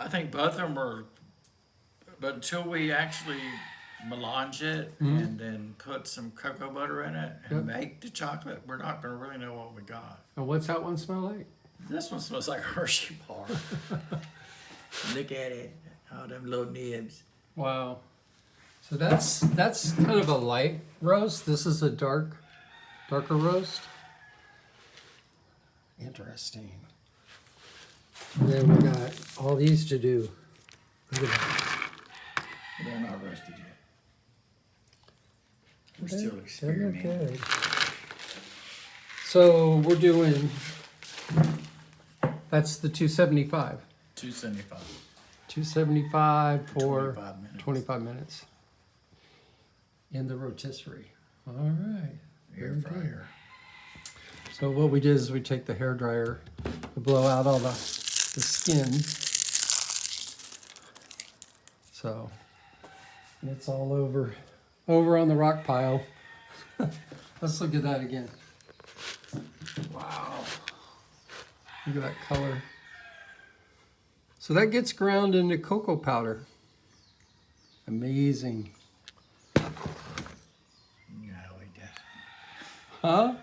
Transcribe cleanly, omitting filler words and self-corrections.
I think both of them are, but until we actually melange it and then put some cocoa butter in it and make the chocolate, we're not going to really know what we got. And what's that one smell like? This one smells like a Hershey bar. Look at it, all them little nibs. Wow. So that's kind of a light roast. This is a darker roast. Interesting. And then we got all these to do. Look at that. They're not roasted yet. We're still They look experimenting. good. So we're doing, that's the 275. 275. 275 for 25 minutes. 25 minutes. In the rotisserie. All right. Air Very good. fryer. So what we did is we take the hair dryer to blow out all the skin. So and it's all over on the rock pile. Let's look at that again. Wow. Look at that color. So that gets ground into cocoa powder. Amazing. No, he doesn't. Huh?